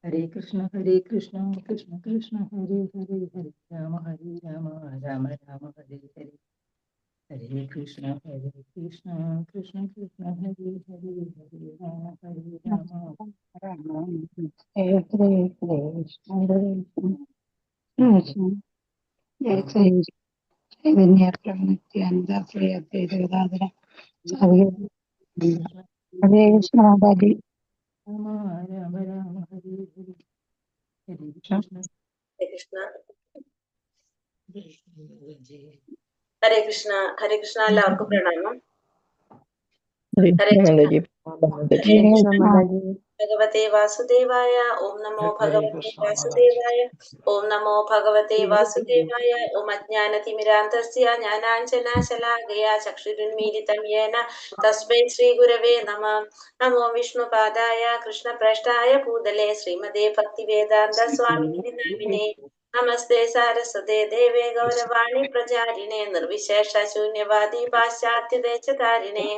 ഹരേ കൃഷ്ണ കൃഷ്ണ കൃഷ്ണ ഹരേ ഹരേ ഹരേ രാമ രാമ രാമ ഹരേ ഹരേ ഹരേ കൃഷ്ണ കൃഷ്ണ കൃഷ്ണ ഹരേ ഹരേ ഹരേ രാമ രാമ ഹരേ കൃഷ്ണ മാതാജി. രാമ രാമ ഹരേ ഹരേ ഹരേ കൃഷ്ണ ഹരേ കൃഷ്ണ ഹരേ കൃഷ്ണ. എല്ലാവർക്കും പ്രണാമം. ഭഗവതേ വാസുദേവായ. ഓം നമോ ഭഗവതേ വാസുദേവായ. ഓം നമോ ഭഗവതേ വാസുദേവായ. ഓം അജ്ഞാനതിമിരാന്തസ്യ ജ്ഞാനാഞ്ജനശലാകയ ചക്ഷുരുന്മീലിതം യേന തസ്മൈ ശ്രീ ഗുരവേ നമഃ. നമോ വിഷ്ണുപാദായ കൃഷ്ണപ്രേഷ്ഠായ ഭൂതലേ ശ്രീമതേ ഭക്തിവേദാന്ത സ്വാമിനി നാമിനേ. നമസ്തേ സാരസ്വതേ ദേവേ ഗൗരവാണി പ്രചാരിണേ നിർവിശേഷ ശൂന്യവാദി പാശ്ചാത്യദേശധാരിണേ.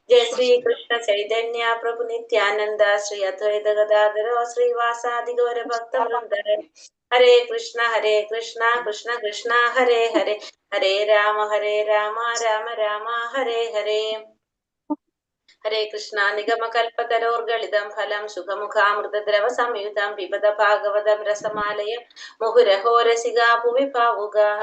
जय श्री कृष्ण चैतन्य प्रभु नित्यानंद श्री अद्वैत गदाधर श्रीवासादि गौर भक्त वृंद. हरे कृष्ण कृष्ण कृष्ण हरे हरे हरे राम राम राम हरे हरे. हरे कृष्ण. निगमकल्पतरोर्गलितं फलं सुखमुखामृतद्रव संयुतं पिबत भागवतं रसमालयं मुहुरहो रसिका भुवि भावुकाः.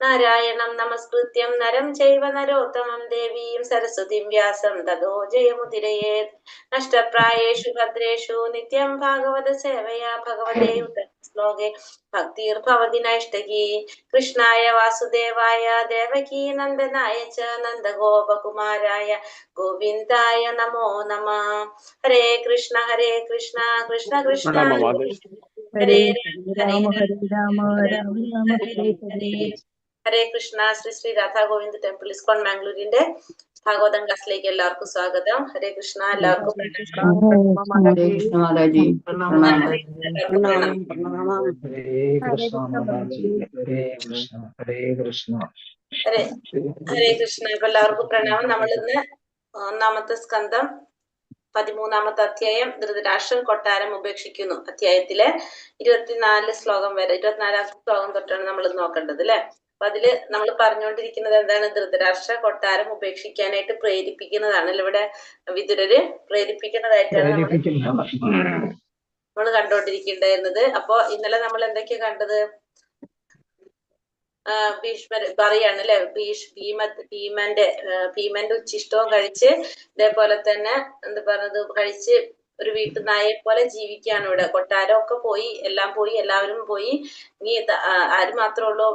नारायणं नमस्कृत्यं नरं चैव नरोत्तमं देवीं सरस्वतीं व्यासं ततो जयमुदीरयेत्. नष्टप्रायेषु भद्रेषु नित्यं भागवत सेवया भगवते श्लोके भक्तिर्भवति नैष्टकी. कृष्णाय वासुदेवाय देवकी नन्दनाय च नन्दगोपकुमाराय गोविन्दाय नमो नमः. हरे कृष्ण कृष्ण कृष्ण हरे രാമ ഹരേ രാമ രാമ രാമ ഹരേ ഹരേ. ഹരേ കൃഷ്ണ. ശ്രീ ശ്രീ രാധാ ഗോവിന്ദ് ടെമ്പിൾ ഇസ്കോൺ മാംഗ്ലൂരിന്റെ ഭാഗവതം ക്ലാസ്സിലേക്ക് എല്ലാവർക്കും സ്വാഗതം. ഹരേ കൃഷ്ണ. എല്ലാവർക്കും ഹരേ കൃഷ്ണ മാതാജി. ഹരേ കൃഷ്ണ. ഇപ്പൊ എല്ലാവർക്കും പ്രണാമം. നമ്മൾ ഇന്ന് 1-ാമത്തെ സ്കന്ധം 13-ാമത്തെ അധ്യായം ധൃതരാഷ്ട്രൻ കൊട്ടാരം ഉപേക്ഷിക്കുന്നു അധ്യായത്തിലെ 24 ശ്ലോകം വരെ 24-ാമത്തെ ശ്ലോകം തൊട്ടാണ് നമ്മൾ നോക്കേണ്ടത് അല്ലെ. അപ്പൊ അതില് നമ്മൾ പറഞ്ഞുകൊണ്ടിരിക്കുന്നത് എന്താണ്? ധൃതരാഷ്ട്ര കൊട്ടാരം ഉപേക്ഷിക്കാനായിട്ട് പ്രേരിപ്പിക്കുന്നതാണല്ലോ ഇവിടെ വിതുരര് പ്രേരിപ്പിക്കുന്നതായിട്ടാണ് നമ്മൾ കണ്ടുകൊണ്ടിരിക്കേണ്ടായിരുന്നത്. അപ്പൊ ഇന്നലെ നമ്മൾ എന്തൊക്കെയാ കണ്ടത്? ഭീഷ്മർ പറയാണ് അല്ലെ, ഭീമന്റെ ഉച്ചിഷ്ടവും കഴിച്ച് ഇതേപോലെ തന്നെ എന്താ പറഞ്ഞത് കഴിച്ച് ഒരു വീട്ടുനായെ പോലെ ജീവിക്കുകയാണ് ഇവിടെ. കൊട്ടാരമൊക്കെ പോയി, എല്ലാം പോയി, എല്ലാവരും പോയി. ഇനി ആര് മാത്രമേ ഉള്ളൂ?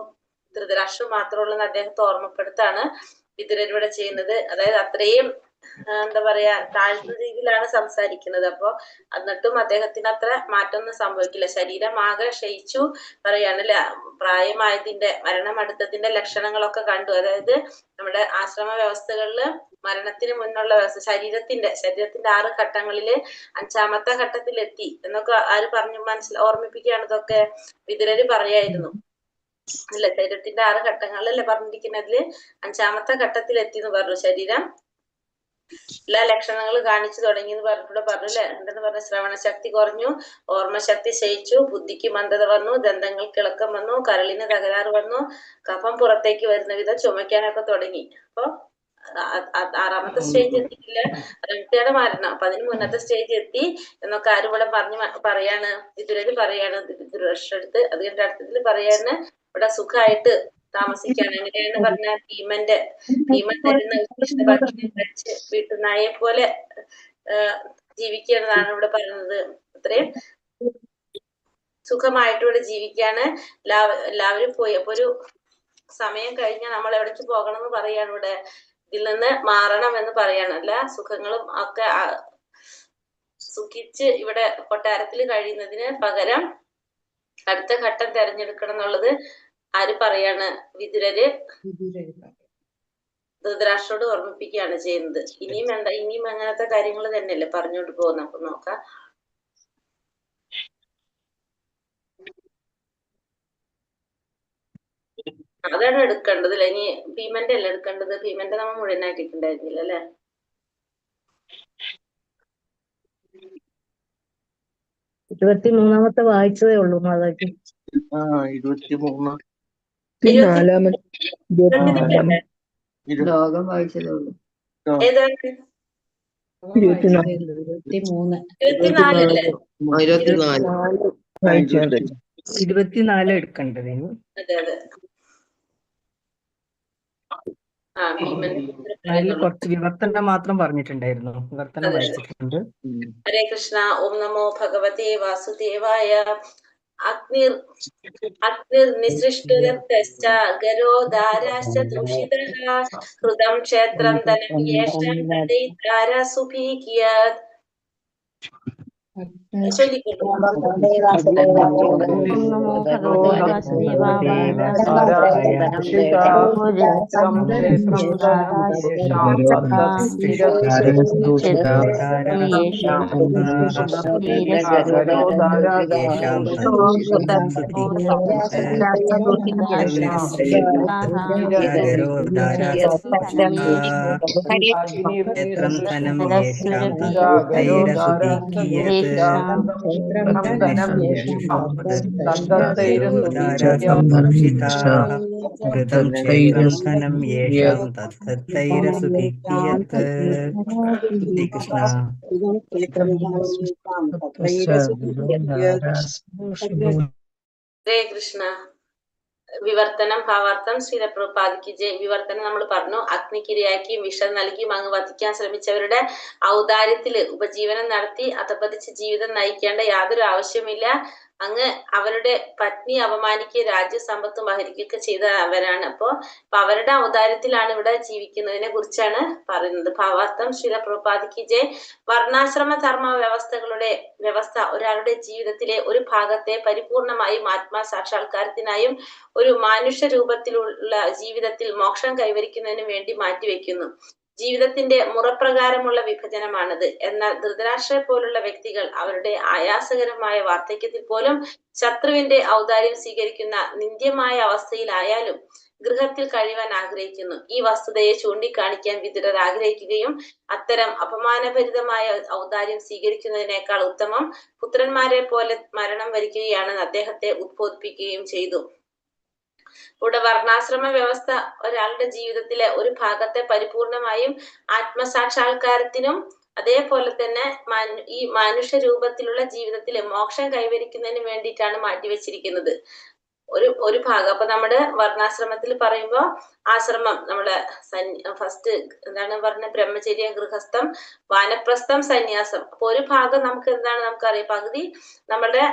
ധൃതരാഷ്ട്രം മാത്രമേ ഉള്ളൂ എന്ന് അദ്ദേഹത്തെ ഓർമ്മപ്പെടുത്താണ് വിതുരരിവിടെ ചെയ്യുന്നത്. അതായത് അത്രയും എന്താ പറയാ താഴ്ന്ന രീതിയിലാണ് സംസാരിക്കുന്നത്. അപ്പൊ എന്നിട്ടും അദ്ദേഹത്തിന് അത്ര മാറ്റമൊന്നും സംഭവിക്കില്ല. ശരീരം ആകെ ക്ഷയിച്ചു പറയാണല്ലേ. പ്രായമായതിന്റെ മരണം അടുത്തതിന്റെ ലക്ഷണങ്ങളൊക്കെ കണ്ടു. അതായത് നമ്മുടെ ആശ്രമ വ്യവസ്ഥകളില് മരണത്തിന് മുന്നുള്ള വ്യവസ്ഥ ശരീരത്തിന്റെ 6 ഘട്ടങ്ങളില് 5-ാമത്തെ ഘട്ടത്തിലെത്തി എന്നൊക്കെ ആര് പറഞ്ഞു ഓർമ്മിപ്പിക്കുകയാണ് ഇതൊക്കെ? വിതുരര് പറയായിരുന്നു അല്ലെ. ശരീരത്തിന്റെ 6 ഘട്ടങ്ങളല്ലേ പറഞ്ഞിരിക്കുന്നതില് 5-ാമത്തെ ഘട്ടത്തിലെത്തി എന്ന് പറഞ്ഞു. ശരീരം എല്ലാ ലക്ഷണങ്ങളും കാണിച്ചു തുടങ്ങി എന്ന് പറഞ്ഞിട്ട് പറഞ്ഞു അല്ലെ. എന്തെന്ന് പറഞ്ഞ ശ്രവണശക്തി കുറഞ്ഞു, ഓർമ്മശക്തി ക്ഷയിച്ചു, ബുദ്ധിക്ക് മന്ദത വന്നു, ദന്തങ്ങൾക്ക് ഇളക്കം വന്നു, കരളിന് തകരാറ് വന്നു, കഫം പുറത്തേക്ക് വരുന്ന വിധം ചുമയ്ക്കാനൊക്കെ തുടങ്ങി. അപ്പൊ 6-ാമത്തെ സ്റ്റേജ് എത്തിയിട്ടില്ല, 5-ാമത്തെയാണ് മരണം. അപ്പൊ അതിന് മുന്നത്തെ സ്റ്റേജ് എത്തി എന്നൊക്കെ ആരും ഇവിടെ പറയാണ്, വിതുരര് പറയാണ് ധൃതരാഷ്ട്രടുത്ത്. അത് കഴിഞ്ഞ അടുത്തതിൽ പറയാണ് ഇവിടെ സുഖമായിട്ട് താമസിക്കാണ്. എങ്ങനെയാണ് പറഞ്ഞ ഭീമൻ തരുന്ന ഉച്ചിഷ്ട ഭക്ഷണം കഴിച്ച് വീട്ടുനായെ പോലെ ജീവിക്കുന്നതാണ് ഇവിടെ പറയുന്നത്. അത്രയും സുഖമായിട്ട് ഇവിടെ ജീവിക്കാണ്. എല്ലാവരും പോയി. അപ്പൊ ഒരു സമയം കഴിഞ്ഞാൽ നമ്മൾ എവിടേക്ക് പോകണം എന്ന് പറയാണ് ഇവിടെ. ഇതിൽ നിന്ന് മാറണം എന്ന് പറയാണ്. എല്ലാ സുഖങ്ങളും ഒക്കെ സുഖിച്ച് ഇവിടെ കൊട്ടാരത്തിൽ കഴിയുന്നതിന് പകരം അടുത്ത ഘട്ടം തെരഞ്ഞെടുക്കണം എന്നുള്ളത് ആര് പറയാണ്? വിതുരര് ധൃതരാഷ്ട്രോട് ഓർമ്മിപ്പിക്കുകയാണ് ചെയ്യുന്നത്. ഇനിയും അങ്ങനത്തെ കാര്യങ്ങൾ തന്നെയല്ലേ പറഞ്ഞുകൊണ്ട് പോകുന്നത്. അപ്പൊ നോക്കാം. അതാണ് എടുക്കേണ്ടത് അല്ലെ. ഇനി ഭീമന്റെ അല്ലേ എടുക്കേണ്ടത്? ഭീമന്റെ നമ്മൾ മുഴുവനാക്കിയിട്ടുണ്ടായിരുന്നില്ല അല്ലെ. 23 വായിച്ചതേ ഉള്ളൂ മാതാജി. 23 ലോകം വായിച്ചതേ ഉള്ളൂ. ഏതാണ്? 24 24 24 എടുക്കേണ്ടത്. അതെ അതെ. അതിൽ കുറച്ച് വിവർത്തനം മാത്രം പറഞ്ഞിട്ടുണ്ടായിരുന്നു. വിവർത്തനം വായിച്ചിട്ടുണ്ട്. ഹരേ കൃഷ്ണ. ഓം നമോ ഭഗവതേ വാസുദേവായ. അഗ്നിർനിസൃഷ്ട ഗരോധാരാശ്ച ദൂഷിതഃ ഹൃദം ക്ഷേത്രം ധനം യേഷാം തദൈതാരസുഭീകിയത്. ഹരേ കൃഷ്ണ. വിവർത്തനം ഭാവാർത്ഥം ശ്രീല പ്രഭുപാദിക്ക് ജയ്. വിവർത്തനം നമ്മൾ പറഞ്ഞു. അഗ്നിക്കിരയാക്കിയും വിഷം നൽകിയും അങ്ങ് വധിക്കാൻ ശ്രമിച്ചവരുടെ ഔദാര്യത്തില് ഉപജീവനം നടത്തി അധപതിച്ച് ജീവിതം നയിക്കേണ്ട യാതൊരു ആവശ്യമില്ല. അങ്ങ് അവരുടെ പത്നി അപമാനിക്കുകയും രാജ്യസമ്പത്തും അപഹരിക്കുകയൊക്കെ ചെയ്തവരാണ്. അപ്പൊ അവരുടെ ഔദാര്യത്തിലാണ് ഇവിടെ ജീവിക്കുന്നതിനെ കുറിച്ചാണ് പറയുന്നത്. ഭാവാർത്ഥം ശ്രീല പ്രഭുപാദിക്ക് ജയ്. വർണ്ണാശ്രമ ധർമ്മ വ്യവസ്ഥ ഒരാളുടെ ജീവിതത്തിലെ ഒരു ഭാഗത്തെ പരിപൂർണമായും ആത്മാ സാക്ഷാത്കാരത്തിനായും ഒരു മാനുഷ്യ രൂപത്തിലുള്ള ജീവിതത്തിൽ മോക്ഷം കൈവരിക്കുന്നതിനും വേണ്ടി മാറ്റിവെക്കുന്നു. ജീവിതത്തിന്റെ മുറപ്രകാരമുള്ള വിഭജനമാണത്. എന്നാൽ ധൃതരാഷ്ട്രയെ പോലുള്ള വ്യക്തികൾ അവരുടെ ആയാസകരമായ വാർദ്ധക്യത്തിൽ പോലും ശത്രുവിന്റെ ഔദാര്യം സ്വീകരിക്കുന്ന നിന്ദ്യമായ അവസ്ഥയിലായാലും ഗൃഹത്തിൽ കഴിയാൻ ആഗ്രഹിക്കുന്നു. ഈ വസ്തുതയെ ചൂണ്ടിക്കാണിക്കാൻ വിദുരർ ആഗ്രഹിക്കുകയും അത്തരം അപമാനഭരിതമായ ഔദാര്യം സ്വീകരിക്കുന്നതിനേക്കാൾ ഉത്തമം പുത്രന്മാരെ പോലെ മരണം വരിക്കുകയാണെന്ന് അദ്ദേഹത്തെ ഉദ്ബോധിപ്പിക്കുകയും ചെയ്തു. ഇവിടെ വർണ്ണാശ്രമ വ്യവസ്ഥ ഒരാളുടെ ജീവിതത്തിലെ ഒരു ഭാഗത്തെ പരിപൂർണമായും ആത്മസാക്ഷാത്കാരത്തിനും അതേപോലെ തന്നെ ഈ മനുഷ്യ രൂപത്തിലുള്ള ജീവിതത്തിലെ മോക്ഷം കൈവരിക്കുന്നതിന് വേണ്ടിയിട്ടാണ് മാറ്റിവെച്ചിരിക്കുന്നത്. ഒരു ഭാഗം. അപ്പൊ നമ്മുടെ വർണ്ണാശ്രമത്തിൽ പറയുമ്പോ ആശ്രമം നമ്മളെ ഫസ്റ്റ് എന്താണ് പറഞ്ഞ ബ്രഹ്മചര്യം, ഗൃഹസ്ഥം, വാനപ്രസ്ഥം, സന്യാസം. അപ്പൊ ഒരു ഭാഗം നമുക്ക് എന്താണ് നമുക്കറിയാം, പകുതി നമ്മുടെ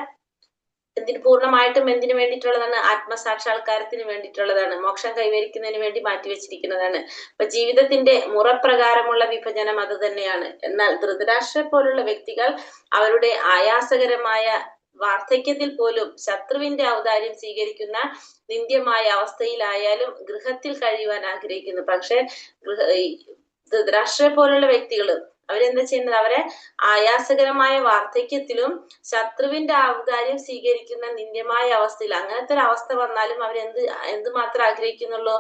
പൂർണ്ണമായിട്ടും എന്തിനു വേണ്ടിയിട്ടുള്ളതാണ്? ആത്മസാക്ഷാത്കാരത്തിന് വേണ്ടിയിട്ടുള്ളതാണ്, മോക്ഷം കൈവരിക്കുന്നതിന് വേണ്ടി മാറ്റിവെച്ചിരിക്കുന്നതാണ്. അപ്പൊ ജീവിതത്തിന്റെ മുറപ്രകാരമുള്ള വിഭജനം അത് തന്നെയാണ്. എന്നാൽ ധൃതരാഷ്ട്രയെ പോലുള്ള വ്യക്തികൾ അവരുടെ ആയാസകരമായ വാർദ്ധക്യത്തിൽ പോലും ശത്രുവിന്റെ ഔദാര്യം സ്വീകരിക്കുന്ന നിന്ദ്യമായ അവസ്ഥയിലായാലും ഗൃഹത്തിൽ കഴിയുവാൻ ആഗ്രഹിക്കുന്നു. പക്ഷെ ധൃതരാഷ്ട്രയെ പോലുള്ള വ്യക്തികള് അവരെന്താ ചെയ്യുന്നത്? അവരെ ആയാസകരമായ വാർദ്ധക്യത്തിലും ശത്രുവിന്റെ ഔദാര്യം സ്വീകരിക്കുന്ന നിന്ദ്യമായ അവസ്ഥയിൽ, അങ്ങനത്തെ ഒരു അവസ്ഥ വന്നാലും എന്തുമാത്രം ആഗ്രഹിക്കുന്നുള്ളൂ?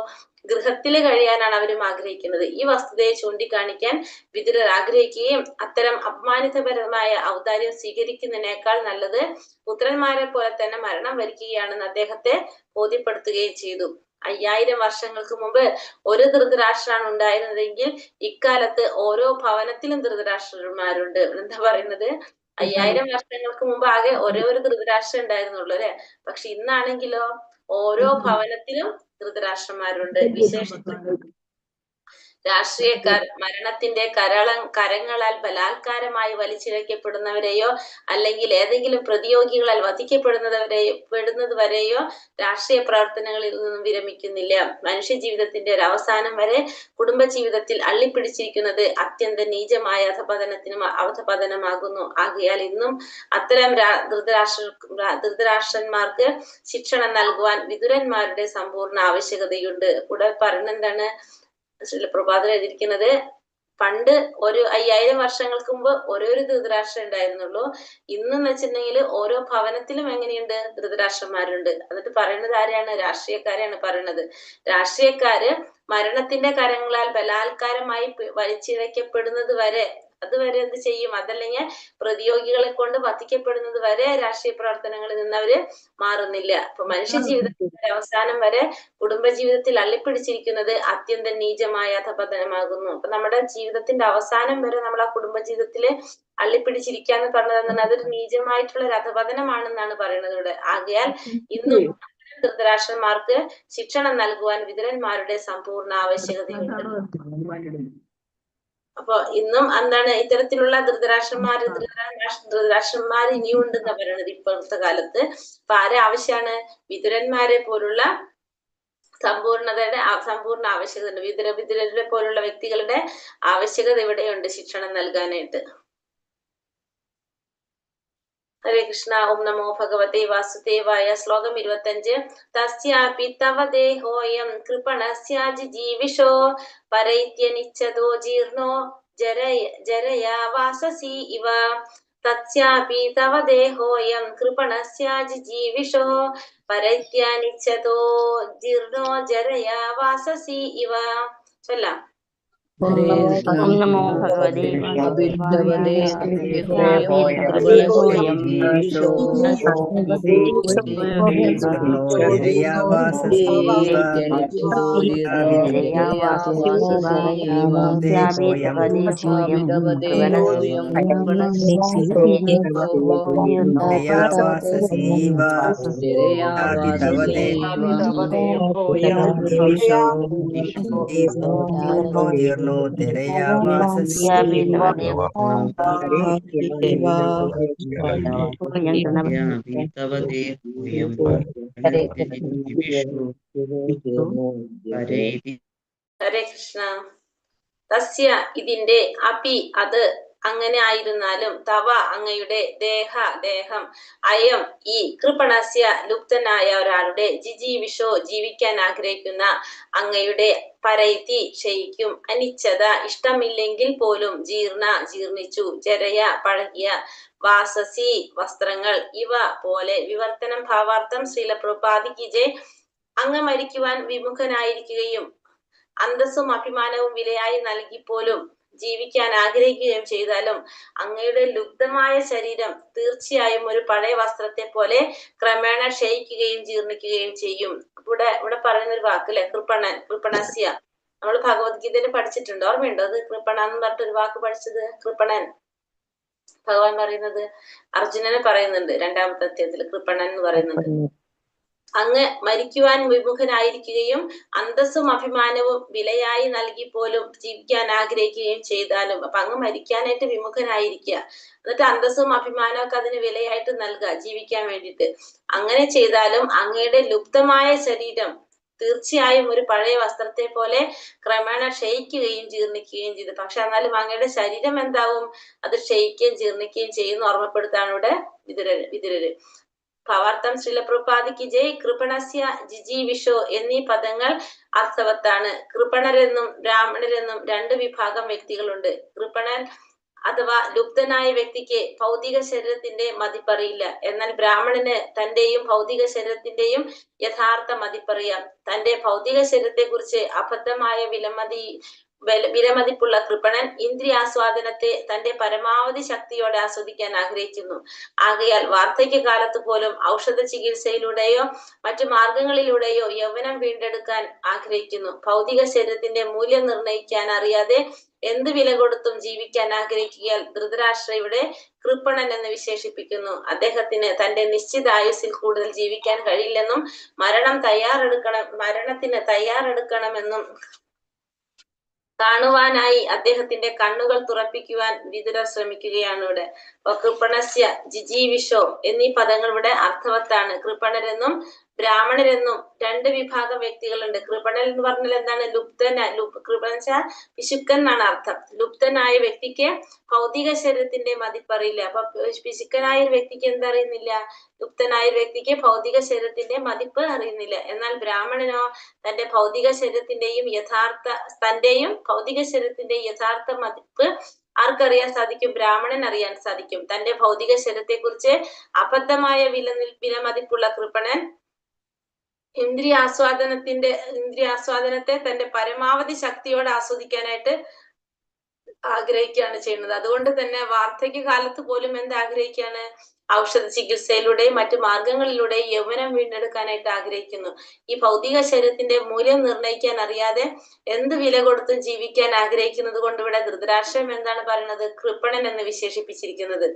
ഗൃഹത്തിൽ കഴിയാനാണ് അവരും ആഗ്രഹിക്കുന്നത്. ഈ വസ്തുതയെ ചൂണ്ടിക്കാണിക്കാൻ വിദുരർ ആഗ്രഹിക്കുകയും അത്തരം അപമാനിതപരമായ ഔദാര്യം സ്വീകരിക്കുന്നതിനേക്കാൾ നല്ലത് പുത്രന്മാരെ പോലെ തന്നെ മരണം വരിക്കുകയാണെന്ന് അദ്ദേഹത്തെ ബോധ്യപ്പെടുത്തുകയും ചെയ്തു. 5000 വർഷങ്ങൾക്ക് മുമ്പ് ഒരു ധൃതരാഷ്ട്രമാണ് ഉണ്ടായിരുന്നതെങ്കിൽ ഇക്കാലത്ത് ഓരോ ഭവനത്തിലും ധൃതരാഷ്ട്രന്മാരുണ്ട്. എന്താ പറയുന്നത്? 5000 വർഷങ്ങൾക്ക് മുമ്പ് ആകെ ഒരേ ഒരു ധൃതരാഷ്ട്രം ഉണ്ടായിരുന്നുള്ളൂ അല്ലെ? പക്ഷെ ഇന്നാണെങ്കിലോ ഓരോ ഭവനത്തിലും ധൃതരാഷ്ട്രന്മാരുണ്ട്. വിശേഷിച്ച് രാഷ്ട്രീയക്കാർ മരണത്തിന്റെ കരങ്ങളാൽ ബലാത്കാരമായി വലിച്ചിഴക്കപ്പെടുന്നവരെയോ അല്ലെങ്കിൽ ഏതെങ്കിലും പ്രതിയോഗികളാൽ വധിക്കപ്പെടുന്നത് വരെയോ രാഷ്ട്രീയ പ്രവർത്തനങ്ങളിൽ നിന്നും വിരമിക്കുന്നില്ല. മനുഷ്യ ജീവിതത്തിന്റെ ഒരു അവസാനം വരെ കുടുംബജീവിതത്തിൽ അള്ളിപ്പിടിച്ചിരിക്കുന്നത് അത്യന്തം നീചമായ അധപതനമാകുന്നു. ആകയാൽ ഇന്നും അത്തരം ധൃതരാഷ്ട്രന്മാർക്ക് ശിക്ഷണം നൽകുവാൻ വിദുരന്മാരുടെ സമ്പൂർണ്ണ ആവശ്യകതയുണ്ട്. കൂടെ പറയുന്നെന്താണ് പ്രഭാതം എഴുതിയിരിക്കുന്നത്? പണ്ട് ഒരു 5000 വർഷങ്ങൾക്ക് മുമ്പ് ഒരു ധൃതരാഷ്ട്രം ഉണ്ടായിരുന്നുള്ളൂ. ഇന്നെന്ന് വെച്ചിട്ടുണ്ടെങ്കിൽ ഓരോ ഭവനത്തിലും എങ്ങനെയുണ്ട്? ധൃതരാഷ്ട്രന്മാരുണ്ട്. എന്നിട്ട് പറയുന്നത് ആരെയാണ്? രാഷ്ട്രീയക്കാരെയാണ് പറയുന്നത്. രാഷ്ട്രീയക്കാര് മരണത്തിന്റെ കരങ്ങളാൽ ബലാത്കാരമായി വലിച്ചിഴക്കപ്പെടുന്നത് വരെ, അതുവരെ എന്ത് ചെയ്യും? അതല്ലെങ്കിൽ പ്രതിയോഗികളെ കൊണ്ട് വധിക്കപ്പെടുന്നത് വരെ രാഷ്ട്രീയ പ്രവർത്തനങ്ങളിൽ നിന്ന് അവര് മാറുന്നില്ല. അപ്പൊ മനുഷ്യ ജീവിതത്തിന്റെ അവസാനം വരെ കുടുംബജീവിതത്തിൽ അള്ളിപ്പിടിച്ചിരിക്കുന്നത് അത്യന്തം നീചമായ അധപതനമാകുന്നു. അപ്പൊ നമ്മുടെ ജീവിതത്തിന്റെ അവസാനം വരെ നമ്മൾ ആ കുടുംബജീവിതത്തില് അള്ളിപ്പിടിച്ചിരിക്കാന്ന് പറഞ്ഞത് അതൊരു നീചമായിട്ടുള്ള ഒരു അധപതനമാണെന്നാണ് പറയുന്നത് ഇവിടെ. ആകയാൽ ഇന്നും ധൃതരാഷ്ട്രന്മാർക്ക് ശിക്ഷണം നൽകുവാൻ വിതുരന്മാരുടെ സമ്പൂർണ്ണ ആവശ്യകതയുണ്ട്. അപ്പൊ ഇന്നും എന്താണ് ഇത്തരത്തിലുള്ള ധൃതരാഷ്ട്രന്മാർ ഇനിയും ഉണ്ടെന്നാ പറയണത് ഇപ്പോഴത്തെ കാലത്ത്. അപ്പൊ ആരെ ആവശ്യമാണ്? വിതുരന്മാരെ പോലുള്ള സമ്പൂർണ്ണ ആവശ്യകത ഉണ്ട്. വിതുരരെ പോലുള്ള വ്യക്തികളുടെ ആവശ്യകത ഇവിടെയുണ്ട് ശിക്ഷണം നൽകാനായിട്ട്. ഹരേ കൃഷ്ണ. ഓം നമോ ഭഗവതേ വാസുദേവായ. ശ്ലോകം 25. തസ്യാപി തവ ദേഹോയം കൃപണസ്യാജിജീവിഷോ പരൈത്യനിച്ഛതോ ജീർണോ ജരയാ വാസസി ഇവ. തസ്യാപി തവ ദേഹോയം കൃപണസ്യാജിജീവിഷോ പരൈത്യനിച്ഛതോ ജീർണോ ജരയാ വാസസി ഇവ. ചൊല്ലാം. ഓം നമോ ഭഗവതേ ഹരേ കൃഷ്ണ. തസ്യ ഇതിന്റെ, അപി അത്, അങ്ങനെ ആയിരുന്നാലും, തവ അങ്ങയുടെ, ദേഹം, അയം ഈ, കൃപണസ്യ ലുപ്തനായ ഒരാളുടെ, ജിജീവിഷോ ജീവിക്കാൻ ആഗ്രഹിക്കുന്ന അങ്ങയുടെ, പരൈതി ക്ഷയിക്കും, അനിച്ഛത ഇഷ്ടമില്ലെങ്കിൽ പോലും, ജീർണിച്ചു, ജരയ പഴകിയ, വാസസി വസ്ത്രങ്ങൾ, ഇവ പോലെ. വിവർത്തനം ഭാവാർത്ഥം. ശ്രീല പ്രഭുപാദിക്ക് ജയ്. അങ്ങ് മരിക്കുവാൻ വിമുഖനായിരിക്കുകയും അന്തസ്സും അഭിമാനവും വിലയായി നൽകിപ്പോലും ജീവിക്കാൻ ആഗ്രഹിക്കുകയും ചെയ്താലും അങ്ങയുടെ ലുബ്ധമായ ശരീരം തീർച്ചയായും ഒരു പഴയ വസ്ത്രത്തെ പോലെ ക്രമേണ ക്ഷയിക്കുകയും ജീർണിക്കുകയും ചെയ്യും. ഇവിടെ പറയുന്ന ഒരു വാക്കല്ലേ, കൃപണസ്യ. നമ്മൾ ഭഗവത്ഗീതയിൽ പഠിച്ചിട്ടുണ്ട്, ഓർമ്മയുണ്ടോ? അത് കൃപണ എന്ന് പറഞ്ഞിട്ടൊരു വാക്ക് പഠിച്ചത്. കൃപണൻ ഭഗവാൻ പറയുന്നത് അർജുനനെ പറയുന്നുണ്ട് 2-ാമത്തെ അധ്യായത്തിൽ. കൃപണൻ എന്ന് പറയുന്നത് അങ്ങ് മരിക്കുവാൻ വിമുഖനായിരിക്കുകയും അന്തസ്സും അഭിമാനവും വിലയായി നൽകി പോലും ജീവിക്കാൻ ആഗ്രഹിക്കുകയും ചെയ്താലും. അപ്പൊ അങ്ങ് മരിക്കാനായിട്ട് വിമുഖനായിരിക്കുക, എന്നിട്ട് അന്തസ്സും അഭിമാനവും ഒക്കെ അതിന് വിലയായിട്ട് നൽകുക ജീവിക്കാൻ വേണ്ടിയിട്ട്. അങ്ങനെ ചെയ്താലും അങ്ങയുടെ ലുപ്തമായ ശരീരം തീർച്ചയായും ഒരു പഴയ വസ്ത്രത്തെ പോലെ ക്രമേണ ക്ഷയിക്കുകയും ജീർണിക്കുകയും ചെയ്തു. പക്ഷെ എന്നാലും അങ്ങയുടെ ശരീരം എന്താവും? അത് ക്ഷയിക്കുകയും ജീർണിക്കുകയും ചെയ്യുന്ന ഓർമ്മപ്പെടുത്താണ് ഇവിടെ വിതുരര്. ഭാവാർത്ഥം. ശ്രീല പ്രഭുപാദിക്ക് ജയ്. കൃപണസ്യ ജിജീവിഷോ എന്നീ പദങ്ങൾ അർത്ഥവത്താണ്. കൃപണരെന്നും ബ്രാഹ്മണരെന്നും 2 വിഭാഗം വ്യക്തികളുണ്ട്. കൃപണൻ അഥവാ ലുപ്തനായ വ്യക്തിക്ക് ഭൗതിക ശരീരത്തിന്റെ മതിപ്പറിയില്ല. എന്നാൽ ബ്രാഹ്മണന് തന്റെയും ഭൗതിക ശരീരത്തിന്റെയും യഥാർത്ഥ മതിപ്പറിയാം. തന്റെ ഭൗതിക ശരീരത്തെ കുറിച്ച് അബദ്ധമായ വിലമതിപ്പുള്ള കൃപണൻ ഇന്ദ്രിയാസ്വാദനത്തെ തന്റെ പരമാവധി ശക്തിയോടെ ആസ്വദിക്കാൻ ആഗ്രഹിക്കുന്നു. ആകയാൽ വാർദ്ധക്യകാലത്ത് പോലും ഔഷധ ചികിത്സയിലൂടെയോ മറ്റു മാർഗങ്ങളിലൂടെയോ യൗവനം വീണ്ടെടുക്കാൻ ആഗ്രഹിക്കുന്നു. ഭൗതിക ശരീരത്തിന്റെ മൂല്യം നിർണ്ണയിക്കാൻ അറിയാതെ എന്ത് വില കൊടുത്തും ജീവിക്കാൻ ആഗ്രഹിക്കുകയാൽ ധൃതരാഷ്ട്രയുടെ കൃപണൻ എന്ന് വിശേഷിപ്പിക്കുന്നു. അദ്ദേഹത്തിന് തന്റെ നിശ്ചിത ആയുസ്സിൽ കൂടുതൽ ജീവിക്കാൻ കഴിയില്ലെന്നും മരണത്തിന് തയ്യാറെടുക്കണമെന്നും കാണുവാനായി അദ്ദേഹത്തിന്റെ കണ്ണുകൾ തുറപ്പിക്കുവാൻ വിതുരർ ശ്രമിക്കുകയാണ് ഇവിടെ. അപ്പൊ കൃപണസ്യ ജിജീവിഷോ എന്നീ പദങ്ങൾ ഇവിടെ അർത്ഥവത്താണ്. കൃപണരെന്നും ബ്രാഹ്മണരെന്നും 2 വിഭാഗം വ്യക്തികളുണ്ട്. കൃപണൻ എന്ന് പറഞ്ഞാൽ എന്താണ്? കൃപണ പിശുക്കൻ എന്നാണ് അർത്ഥം. ലുപ്തനായ വ്യക്തിക്ക് ഭൗതിക ശരീരത്തിന്റെ മതിപ്പറിയില്ല. അപ്പൊ പിശുക്കനായ ഒരു വ്യക്തിക്ക് എന്തറിയുന്നില്ല? ലുപ്തനായ വ്യക്തിക്ക് ഭൗതിക ശരീരത്തിന്റെ മതിപ്പ് അറിയുന്നില്ല. എന്നാൽ ബ്രാഹ്മണനോ തന്റെ ഭൗതിക ശരീരത്തിന്റെയും ഭൗതിക ശരീരത്തിന്റെ യഥാർത്ഥ മതിപ്പ് ആർക്കറിയാൻ സാധിക്കും? ബ്രാഹ്മണൻ അറിയാൻ സാധിക്കും. തന്റെ ഭൗതിക ശരീരത്തെ കുറിച്ച് അബദ്ധമായ വിലമതിപ്പുള്ള കൃപണൻ ഇന്ദ്രിയാസ്വാദനത്തെ തന്റെ പരമാവധി ശക്തിയോടെ ആസ്വദിക്കാനായിട്ട് ആഗ്രഹിക്കുകയാണ് ചെയ്യുന്നത്. അതുകൊണ്ട് തന്നെ വാർദ്ധക്യകാലത്ത് പോലും എന്ത് ആഗ്രഹിക്കുകയാണ്? ഔഷധ ചികിത്സയിലൂടെയും മറ്റു മാർഗങ്ങളിലൂടെയും യൗവനം വീണ്ടെടുക്കാനായിട്ട് ആഗ്രഹിക്കുന്നു. ഈ ഭൗതിക ശരീരത്തിന്റെ മൂല്യം നിർണ്ണയിക്കാൻ അറിയാതെ എന്ത് വില കൊടുത്തും ജീവിക്കാൻ ആഗ്രഹിക്കുന്നത് കൊണ്ട് ഇവിടെ ധൃതരാഷ്ട്രം എന്താണ് പറയുന്നത്? കൃപണൻ എന്ന് വിശേഷിപ്പിച്ചിരിക്കുന്നത്.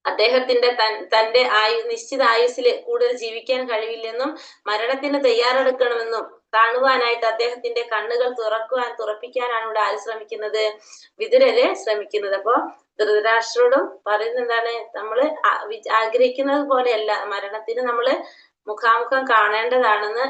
അദ്ദേഹത്തിന്റെ തന്റെ നിശ്ചിത ആയുസ്സിൽ കൂടുതൽ ജീവിക്കാൻ കഴിവില്ലെന്നും മരണത്തിന് തയ്യാറെടുക്കണമെന്നും കാണുവാനായിട്ട് അദ്ദേഹത്തിന്റെ കണ്ണുകൾ തുറപ്പിക്കാനാണ് ഇവിടെ ആര് ശ്രമിക്കുന്നത്? വിതുരര് ശ്രമിക്കുന്നത്. അപ്പൊ ധൃതരാഷ്ട്രോടും പറയുന്നത് എന്താണ്? നമ്മള് ആഗ്രഹിക്കുന്നത് പോലെയല്ല, മരണത്തിന് നമ്മള് മുഖാമുഖം കാണേണ്ടതാണെന്ന്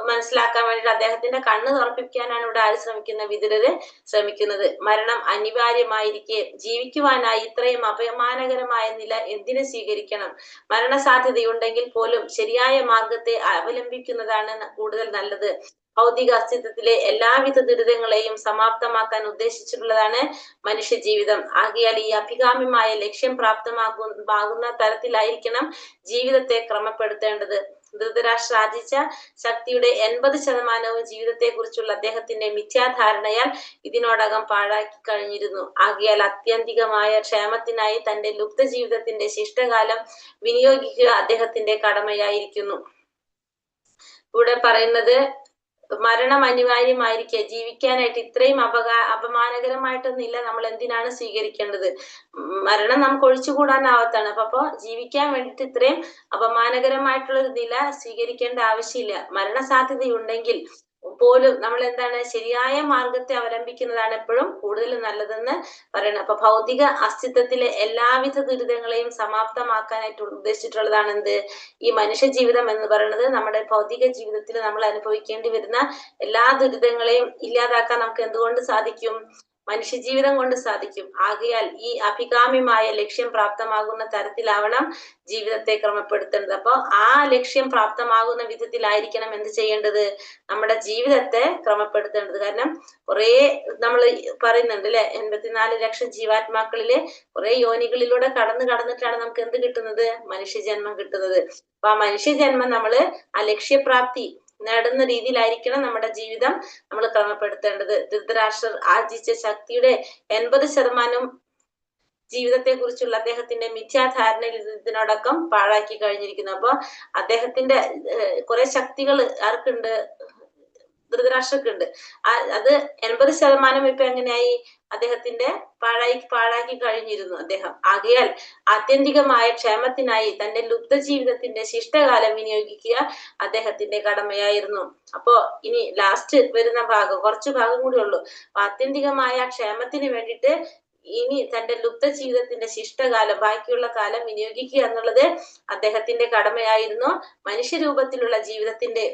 മനസ്സിലാക്കാൻ വേണ്ടിയിട്ട് അദ്ദേഹത്തിന്റെ കണ്ണ് തുറപ്പിക്കാനാണ് ഇവിടെ ആര് ശ്രമിക്കുന്നത്? വിതുരര് ശ്രമിക്കുന്നത്. മരണം അനിവാര്യമായിരിക്കെ ജീവിക്കുവാനായി ഇത്രയും അപമാനകരമായ നില എന്തിനു സ്വീകരിക്കണം? മരണസാധ്യതയുണ്ടെങ്കിൽ പോലും ശരിയായ മാർഗത്തെ അവലംബിക്കുന്നതാണ് കൂടുതൽ നല്ലത്. ഭൗതിക അസ്തിത്വത്തിലെ എല്ലാവിധ ദുരിതങ്ങളെയും സമാപ്തമാക്കാൻ ഉദ്ദേശിച്ചിട്ടുള്ളതാണ് മനുഷ്യ ജീവിതം. ആകയാൽ ഈ അഭികാമ്യമായ ലക്ഷ്യം പ്രാപ്തമാകുന്ന തരത്തിലായിരിക്കണം ജീവിതത്തെ ക്രമപ്പെടുത്തേണ്ടത്. ധൃതരാഷ്ട്ര ആർജിച്ച ശക്തിയുടെ 80% ജീവിതത്തെ കുറിച്ചുള്ള അദ്ദേഹത്തിന്റെ മിഥ്യാധാരണയാൽ ഇതിനോടകം പാഴാക്കി കഴിഞ്ഞിരുന്നു. ആകയാൽ ആത്യന്തികമായ ക്ഷേമത്തിനായി തന്റെ ലുപ്ത ജീവിതത്തിന്റെ ശിഷ്ടകാലം വിനിയോഗിക്കുക അദ്ദേഹത്തിന്റെ കടമയായിരിക്കുന്നു. ഇവിടെ പറയുന്നത് മരണം അനിവാര്യമായിരിക്കെ ജീവിക്കാനായിട്ട് ഇത്രയും അപമാനകരമായിട്ടൊന്നുമില്ല നമ്മൾ എന്തിനാണ് സ്വീകരിക്കേണ്ടത്? മരണം നമുക്ക് ഒഴിച്ചുകൂടാനാവത്താണ്. അപ്പൊ ജീവിക്കാൻ വേണ്ടിയിട്ട് ഇത്രയും അപമാനകരമായിട്ടുള്ള ഒരു നില സ്വീകരിക്കേണ്ട ആവശ്യമില്ല. മരണസാധ്യതയുണ്ടെങ്കിൽ പോലും നമ്മൾ എന്താണ്? ശരിയായ മാർഗത്തെ അവലംബിക്കുന്നതാണ് എപ്പോഴും കൂടുതൽ നല്ലതെന്ന് പറയണം. അപ്പൊ ഭൗതിക അസ്തിത്വത്തിലെ എല്ലാവിധ ദുരിതങ്ങളെയും സമാപ്തമാക്കാനായിട്ട് ഉദ്ദേശിച്ചിട്ടുള്ളതാണ് എന്ത്? ഈ മനുഷ്യ ജീവിതം എന്ന് പറയുന്നത്. നമ്മുടെ ഭൗതിക ജീവിതത്തിൽ നമ്മൾ അനുഭവിക്കേണ്ടി വരുന്ന എല്ലാ ദുരിതങ്ങളെയും ഇല്ലാതാക്കാൻ നമുക്ക് എന്തുകൊണ്ട് സാധിക്കും? മനുഷ്യജീവിതം കൊണ്ട് സാധിക്കും. ആകയാൽ ഈ അഭികാമ്യമായ ലക്ഷ്യം പ്രാപ്തമാകുന്ന തരത്തിലാവണം ജീവിതത്തെ ക്രമപ്പെടുത്തേണ്ടത്. അപ്പൊ ആ ലക്ഷ്യം പ്രാപ്തമാകുന്ന വിധത്തിലായിരിക്കണം എന്ത് ചെയ്യേണ്ടത്? നമ്മുടെ ജീവിതത്തെ ക്രമപ്പെടുത്തേണ്ടത്. കാരണം കുറെ നമ്മൾ പറയുന്നുണ്ട് അല്ലെ, 84 ലക്ഷം ജീവാത്മാക്കളില് കുറെ യോനികളിലൂടെ കടന്നിട്ടാണ് നമുക്ക് എന്ത് കിട്ടുന്നത്? മനുഷ്യജന്മം കിട്ടുന്നത്. അപ്പൊ ആ മനുഷ്യജന്മം നമ്മള് ആ ലക്ഷ്യപ്രാപ്തി നേടുന്ന രീതിയിലായിരിക്കണം നമ്മുടെ ജീവിതം നമ്മൾ ക്രമപ്പെടുത്തേണ്ടത്. ധൃതരാഷ്ട്രർ ആർജിച്ച ശക്തിയുടെ 80% ജീവിതത്തെ കുറിച്ചുള്ള അദ്ദേഹത്തിന്റെ മിഥ്യാധാരണയിൽ ഇതിനോടൊപ്പം പാഴാക്കി കഴിഞ്ഞിരിക്കുന്നു. അപ്പൊ അദ്ദേഹത്തിന്റെ കുറെ ശക്തികൾ ആർക്കുണ്ട്? ധൃതരാഷ്ട്രക്കുണ്ട്. അത് 80% ഇപ്പൊ എങ്ങനെയായി? അദ്ദേഹത്തിന്റെ പാഴാക്കി കഴിഞ്ഞിരുന്നു അദ്ദേഹം. ആകയാൽ ആത്യന്തികമായ ക്ഷേമത്തിനായി തന്റെ ലുപ്ത ജീവിതത്തിന്റെ ശിഷ്ടകാലം വിനിയോഗിക്കുക അദ്ദേഹത്തിന്റെ കടമയായിരുന്നു. അപ്പോ ഇനി ലാസ്റ്റ് വരുന്ന ഭാഗം, കുറച്ചു ഭാഗം കൂടി ഉള്ളൂ. ആത്യന്തികമായ ക്ഷേമത്തിന് വേണ്ടിയിട്ട് ഇനി തന്റെ ലുപ്ത ജീവിതത്തിന്റെ ശിഷ്ടകാലം, ബാക്കിയുള്ള കാലം വിനിയോഗിക്കുക എന്നുള്ളത് അദ്ദേഹത്തിന്റെ കടമയായിരുന്നു. മനുഷ്യരൂപത്തിലുള്ള ജീവിതത്തിന്റെ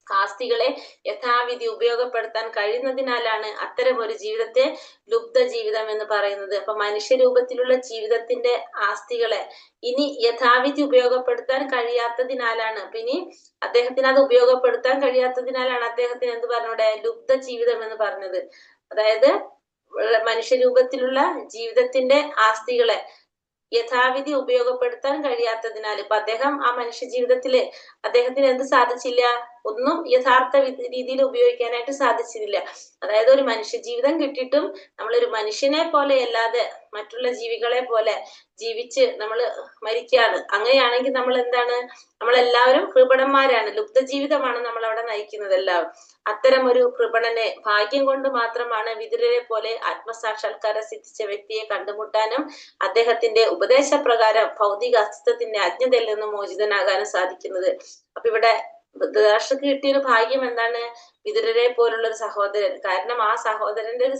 ആസ്തികളെ യഥാവിധി ഉപയോഗപ്പെടുത്താൻ കഴിയുന്നതിനാലാണ് അത്തരം ഒരു ജീവിതത്തെ ലുപ്ത ജീവിതം എന്ന് പറയുന്നത്. അപ്പൊ മനുഷ്യരൂപത്തിലുള്ള ജീവിതത്തിന്റെ ആസ്തികളെ ഇനി യഥാവിധി ഉപയോഗപ്പെടുത്താൻ കഴിയാത്തതിനാലാണ്, അപ്പൊ ഇനി അദ്ദേഹത്തിന് അത് ഉപയോഗപ്പെടുത്താൻ കഴിയാത്തതിനാലാണ് അദ്ദേഹത്തിന് എന്ത് പറഞ്ഞൂടെ? ലുപ്ത ജീവിതം എന്ന് പറഞ്ഞത്. അതായത് മനുഷ്യരൂപത്തിലുള്ള ജീവിതത്തിന്റെ ആസ്തികളെ യഥാവിധി ഉപയോഗപ്പെടുത്താൻ കഴിയാത്തതിനാൽ ഇപ്പൊ അദ്ദേഹം ആ മനുഷ്യ ജീവിതത്തില് അദ്ദേഹത്തിന് എന്ത് സാധിച്ചില്ല? ഒന്നും യഥാർത്ഥ രീതിയിൽ ഉപയോഗിക്കാനായിട്ട് സാധിച്ചിട്ടില്ല. അതായത് ഒരു മനുഷ്യ ജീവിതം കിട്ടിയിട്ടും നമ്മളൊരു മനുഷ്യനെ പോലെ അല്ലാതെ മറ്റുള്ള ജീവികളെ പോലെ ജീവിച്ച് നമ്മൾ മരിക്കുകയാണ്. അങ്ങനെയാണെങ്കിൽ നമ്മൾ എന്താണ്? നമ്മളെല്ലാവരും കൃപണന്മാരാണ്. ലുപ്ത ജീവിതമാണ് നമ്മൾ അവിടെ നയിക്കുന്നത് എല്ലാവരും. അത്തരം ഒരു കൃപണനെ ഭാഗ്യം കൊണ്ട് മാത്രമാണ് വിതുരരെ പോലെ ആത്മസാക്ഷാത്കാരം സിദ്ധിച്ച വ്യക്തിയെ കണ്ടുമുട്ടാനും അദ്ദേഹത്തിന്റെ ഉപദേശപ്രകാരം ഭൗതിക അസ്തിത്വത്തിന്റെ അജ്ഞതയിൽ നിന്നും മോചിതനാകാനും സാധിക്കുന്നത്. അപ്പൊ ഇവിടെ ധൃതരാഷ്ട്രക്ക് കിട്ടിയൊരു ഭാഗ്യം എന്താണ്? വിതുരരെ പോലുള്ള ഒരു സഹോദരൻ. കാരണം ആ സഹോദരന്റെ ഒരു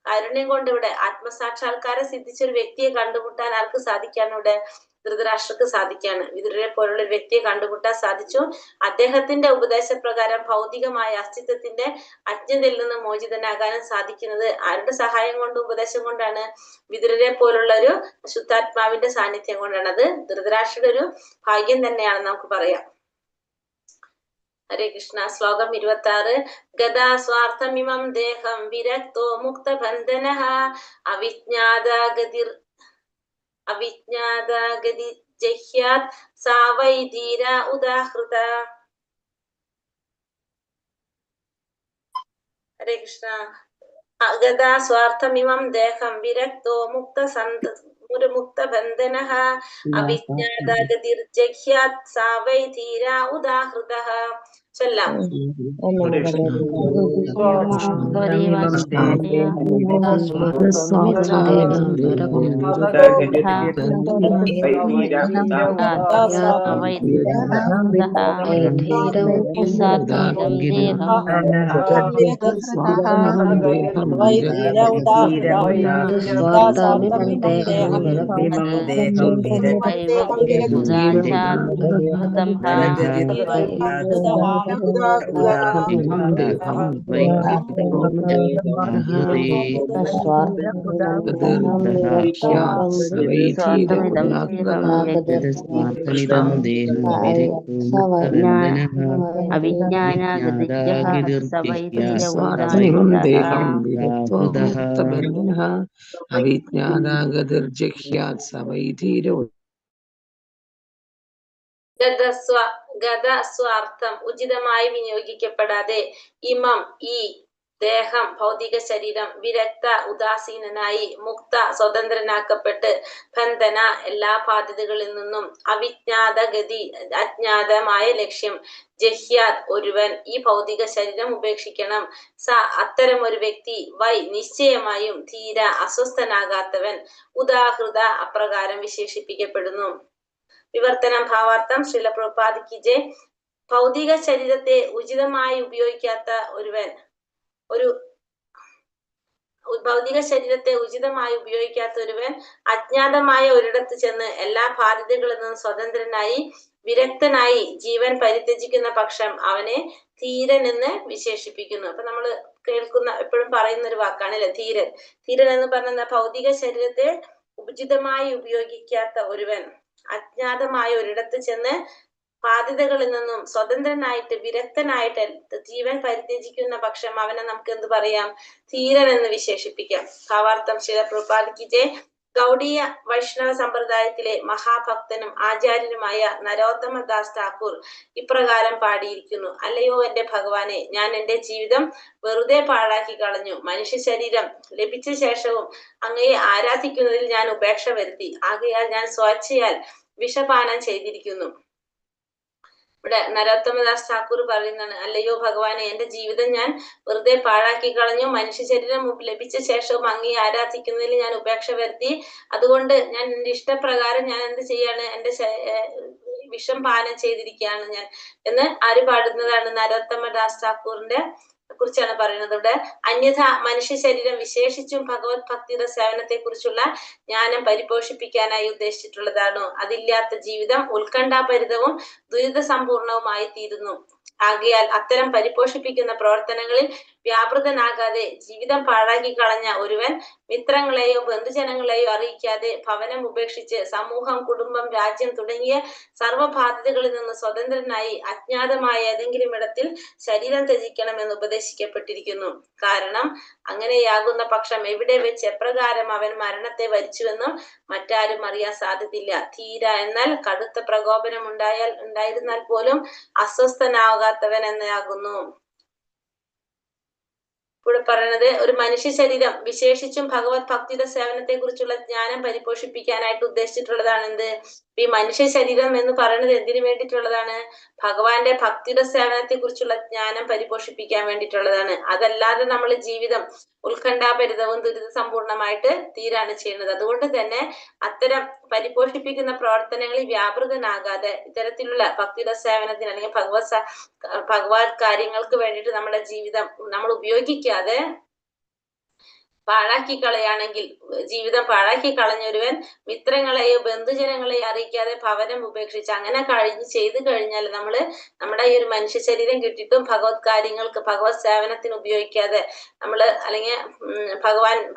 കാരുണ്യം കൊണ്ട് ഇവിടെ ആത്മസാക്ഷാത്കാരം സിദ്ധിച്ച ഒരു വ്യക്തിയെ കണ്ടുമുട്ടാൻ ആർക്ക് സാധിക്കാണ്? ഇവിടെ ധൃതരാഷ്ട്രക്ക് സാധിക്കാണ്. വിതുരരെ പോലുള്ള ഒരു വ്യക്തിയെ കണ്ടുമുട്ടാൻ സാധിച്ചു. അദ്ദേഹത്തിന്റെ ഉപദേശപ്രകാരം ഭൗതികമായ അസ്തിത്വത്തിന്റെ അജ്ഞതയിൽ നിന്ന് മോചിതനാകാനും സാധിക്കുന്നത് ആരുടെ സഹായം കൊണ്ട്, ഉപദേശം കൊണ്ടാണ്? വിതുരരെ പോലുള്ള ഒരു ശുദ്ധാത്മാവിന്റെ സാന്നിധ്യം കൊണ്ടാണ്. അത് ധൃതരാഷ്ട്രയുടെ ഒരു ഭാഗ്യം തന്നെയാണെന്ന് നമുക്ക് പറയാം. ഹരേ കൃഷ്ണ. ശ്ലോകം 26. ഗദാ സ്വാർത്ഥമിമം ദേഹം വിരക്തോ മുക്തബന്ധനഃ അവിജ്ഞാതഗതി ജഹ്യാത് സാ വൈ ധീര ഉദാഹൃത. ഹരേ കൃഷ്ണ. ഗതാ സ്വാർത്ഥമിമം ദേഹം വിരക്തോ മുക്ത ബന്ധനഃ അവിജ്ഞാതഗതിർജഹ്യാത് സാ വൈ ധീരാ ഉദാഹൃതഃ. ചൊല്ലാം. ഗതസ്വാർത്ഥം ഉചിതമായി വിനിയോഗിക്കപ്പെടാതെ ഇമം ഈ ദേഹം ഭൗതിക ശരീരം വിരക്ത ഉദാസീനനായി മുക്ത സ്വതന്ത്രനാക്കപ്പെട്ട് ബന്ധന എല്ലാ ബാധ്യതകളിൽ നിന്നും അവിജ്ഞാത ഗതി അജ്ഞാതമായ ലക്ഷ്യം ജഹ്യാത് ഒരുവൻ ഈ ഭൗതിക ശരീരം ഉപേക്ഷിക്കണം. സ അത്തരം ഒരു വ്യക്തി വൈ നിശ്ചയമായും ധീര അസ്വസ്ഥനാകാത്തവൻ ഉദാഹൃത അപ്രകാരം വിശേഷിപ്പിക്കപ്പെടുന്നു. വിവർത്തനം ഭാവാർത്ഥം. ശ്രീല പ്രഭുപാദ് കി ജയ്. ഭൗതിക ശരീരത്തെ ഉചിതമായി ഉപയോഗിക്കാത്ത ഒരുവൻ അജ്ഞാതമായ ഒരിടത്ത് ചെന്ന് എല്ലാ ബാധ്യതകളിൽ നിന്നും സ്വതന്ത്രനായി വിരക്തനായി ജീവൻ പരിത്യജിക്കുന്ന പക്ഷം അവനെ ധീരൻ എന്ന് വിശേഷിപ്പിക്കുന്നു. അപ്പൊ നമ്മൾ കേൾക്കുന്ന എപ്പോഴും പറയുന്ന ഒരു വാക്കാണ് അല്ലെ ധീരൻ. ധീരൻ എന്ന് പറഞ്ഞ ഭൗതിക ശരീരത്തെ ഉചിതമായി ഉപയോഗിക്കാത്ത ഒരുവൻ അജ്ഞാതമായ ഒരിടത്ത് ചെന്ന് ബാധ്യതകളിൽ നിന്നും സ്വതന്ത്രനായിട്ട് വിരക്തനായിട്ട് ജീവൻ പരിത്യജിക്കുന്ന പക്ഷം അവനെ നമുക്ക് എന്ത് പറയാം? ധീരൻ എന്ന് വിശേഷിപ്പിക്കാം. ഭാവാർത്ഥം. ശ്രീല പ്രഭുപാദ് കി ജയ്. ഗൗഡീയ വൈഷ്ണവ സമ്പ്രദായത്തിലെ മഹാഭക്തനും ആചാര്യനുമായ നരോത്തമ ദാസ് ഠാക്കൂർ ഇപ്രകാരം പാടിയിരിക്കുന്നു. അല്ലയോ എന്റെ ഭഗവാനെ, ഞാൻ എന്റെ ജീവിതം വെറുതെ പാഴാക്കി കളഞ്ഞു. മനുഷ്യ ശരീരം ലഭിച്ച ശേഷവും അങ്ങയെ ആരാധിക്കുന്നതിൽ ഞാൻ ഉപേക്ഷ വരുത്തി. ആകയാൽ ഞാൻ സ്വേച്ഛയാൽ വിഷപാനം ചെയ്തിരിക്കുന്നു. ഇവിടെ നരോത്തമദാസ് ഠാക്കൂർ പറയുന്നതാണ്, അല്ലയോ ഭഗവാനെ, എന്റെ ജീവിതം ഞാൻ വെറുതെ പാഴാക്കി കളഞ്ഞു. മനുഷ്യ ശരീരം ലഭിച്ച ശേഷവും അങ്ങയെ ആരാധിക്കുന്നതിൽ ഞാൻ ഉപേക്ഷ വരുത്തി. അതുകൊണ്ട് ഞാൻ എന്റെ ഇഷ്ടപ്രകാരം ഞാൻ എന്ത് ചെയ്യാണ്? എന്റെ വിഷം പാനം ചെയ്തിരിക്കുകയാണ് ഞാൻ എന്ന് ആര് പാടുന്നതാണ്? നരോത്തമദാസ് ഠാക്കൂറിന്റെ കുറിച്ചാണ് പറയുന്നത്. ഇവിടെ അന്യഥ മനുഷ്യ ശരീരം വിശേഷിച്ചും ഭഗവത് ഭക്തിയുടെ സേവനത്തെ കുറിച്ചുള്ള ജ്ഞാനം പരിപോഷിപ്പിക്കാനായി ഉദ്ദേശിച്ചിട്ടുള്ളതാണ്. അതില്ലാത്ത ജീവിതം ഉത്കണ്ഠാഭരിതവും ദുരിത സമ്പൂർണവുമായി തീരുന്നു. ആകയാൽ അത്തരം പരിപോഷിപ്പിക്കുന്ന പ്രവർത്തനങ്ങളിൽ വ്യാപൃതനാകാതെ ജീവിതം പാഴാക്കി കളഞ്ഞ ഒരുവൻ മിത്രങ്ങളെയോ ബന്ധുജനങ്ങളെയോ അറിയിക്കാതെ ഭവനം ഉപേക്ഷിച്ച് സമൂഹം, കുടുംബം, രാജ്യം തുടങ്ങിയ സർവ്വബാധ്യതകളിൽ നിന്ന് സ്വതന്ത്രനായി അജ്ഞാതമായ ഏതെങ്കിലും ഇടത്തിൽ ശരീരം ത്യജിക്കണമെന്ന് ഉപദേശിക്കപ്പെട്ടിരിക്കുന്നു. കാരണം അങ്ങനെയാകുന്ന പക്ഷം എവിടെ വെച്ച് എപ്രകാരം അവൻ മരണത്തെ വരിച്ചുവെന്നും മറ്റാരും അറിയാൻ സാധ്യതയില്ല. ധീര എന്നാൽ കടുത്ത പ്രകോപനം ഉണ്ടായിരുന്നാൽ പോലും അസ്വസ്ഥനാകാത്തവൻ എന്നാകുന്നു. ഇവിടെ പറയുന്നത് ഒരു മനുഷ്യ ശരീരം വിശേഷിച്ചും ഭഗവത് ഭക്തിയുടെ സേവനത്തെ കുറിച്ചുള്ള ജ്ഞാനം പരിപോഷിപ്പിക്കാനായിട്ട് ഉദ്ദേശിച്ചിട്ടുള്ളതാണ്. എന്ത്? ഈ മനുഷ്യ ശരീരം എന്ന് പറയുന്നത് എന്തിനു വേണ്ടിയിട്ടുള്ളതാണ്? ഭഗവാന്റെ ഭക്തിയുടെ സേവനത്തെ കുറിച്ചുള്ള ജ്ഞാനം പരിപോഷിപ്പിക്കാൻ വേണ്ടിയിട്ടുള്ളതാണ്. അതല്ലാതെ നമ്മൾ ജീവിതം ഉത്കണ്ഠാഭരിതവും ദുരിത സമ്പൂർണമായിട്ട് തീരാണ് ചെയ്യുന്നത്. അതുകൊണ്ട് തന്നെ അത്തരം പരിപോഷിപ്പിക്കുന്ന പ്രവർത്തനങ്ങളിൽ വ്യാപൃതനാകാതെ ഇത്തരത്തിലുള്ള ഭക്തിയുടെ സേവനത്തിന് അല്ലെങ്കിൽ ഭഗവത് കാര്യങ്ങൾക്ക് വേണ്ടിയിട്ട് നമ്മുടെ ജീവിതം നമ്മൾ ഉപയോഗിക്കാതെ പാഴാക്കി കളയാണെങ്കിൽ, ജീവിതം പാഴാക്കി കളഞ്ഞൊരുവൻ മിത്രങ്ങളെയോ ബന്ധുജനങ്ങളെയോ അറിയിക്കാതെ ഭവനം ഉപേക്ഷിച്ച് അങ്ങനെ ചെയ്തു കഴിഞ്ഞാൽ നമ്മുടെ ഈ ഒരു മനുഷ്യ ശരീരം കിട്ടിയിട്ടും ഭഗവത് കാര്യങ്ങൾക്ക് ഭഗവത് സേവനത്തിന് ഉപയോഗിക്കാതെ അല്ലെങ്കിൽ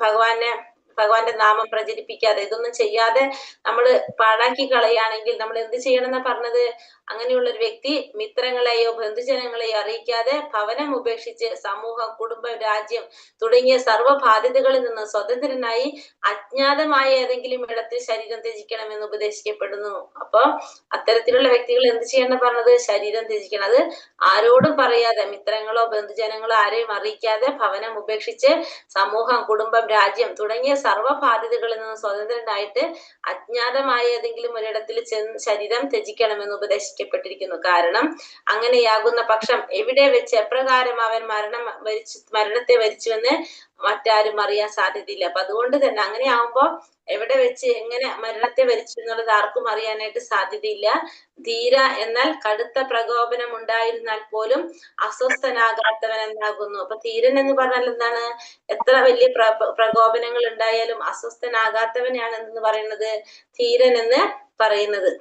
ഭഗവാനെ ഭഗവാന്റെ നാമം പ്രചരിപ്പിക്കാതെ ഇതൊന്നും ചെയ്യാതെ നമ്മൾ പാഴാക്കി കളയുകയാണെങ്കിൽ നമ്മൾ എന്ത് ചെയ്യണം എന്നാ പറഞ്ഞത്? അങ്ങനെയുള്ള ഒരു വ്യക്തി മിത്രങ്ങളെയോ ബന്ധുജനങ്ങളെയോ അറിയിക്കാതെ ഭവനം ഉപേക്ഷിച്ച് സമൂഹം, കുടുംബം, രാജ്യം തുടങ്ങിയ സർവ്വ ബാധ്യതകളിൽ നിന്ന് സ്വതന്ത്രനായി അജ്ഞാതമായ ഏതെങ്കിലും ഇടത്തിൽ ശരീരം ത്യജിക്കണമെന്ന് ഉപദേശിക്കപ്പെടുന്നു. അപ്പൊ അത്തരത്തിലുള്ള വ്യക്തികൾ എന്ത് ചെയ്യണം പറഞ്ഞത്? ശരീരം ത്യജിക്കണം. അത് ആരോടും പറയാതെ, മിത്രങ്ങളോ ബന്ധുജനങ്ങളോ ആരെയും അറിയിക്കാതെ ഭവനം ഉപേക്ഷിച്ച് സമൂഹം, കുടുംബം, രാജ്യം തുടങ്ങിയ സർവ്വ ബാധ്യതകളിൽ നിന്ന് സ്വതന്ത്രനായിട്ട് അജ്ഞാതമായ ഏതെങ്കിലും ഒരിടത്തിൽ ചെന്ന് ശരീരം ത്യജിക്കണമെന്ന് ഉപദേശിക്കപ്പെട്ടിരിക്കുന്നു. കാരണം അങ്ങനെയാകുന്ന പക്ഷം എവിടെ വെച്ച് എപ്രകാരം അവൻ മരണത്തെ വരിച്ചുവെന്ന് മറ്റാരും അറിയാൻ സാധ്യതയില്ല. അപ്പൊ അതുകൊണ്ട് തന്നെ അങ്ങനെ ആവുമ്പോ എവിടെ വെച്ച് എങ്ങനെ മരണത്തെ വരിച്ചു എന്നുള്ളത് ആർക്കും അറിയാനായിട്ട് സാധ്യതയില്ല. ധീര എന്നാൽ കടുത്ത പ്രകോപനം ഉണ്ടായിരുന്നാൽ പോലും അസ്വസ്ഥനാകാത്തവൻ എന്നാകുന്നു. അപ്പൊ ധീരൻ എന്ന് പറഞ്ഞാൽ എന്താണ്? എത്ര വലിയ പ്രകോപനങ്ങൾ ഉണ്ടായാലും അസ്വസ്ഥനാകാത്തവനാണ് എന്ന് പറയുന്നത് ധീരൻ എന്ന് പറയുന്നത്.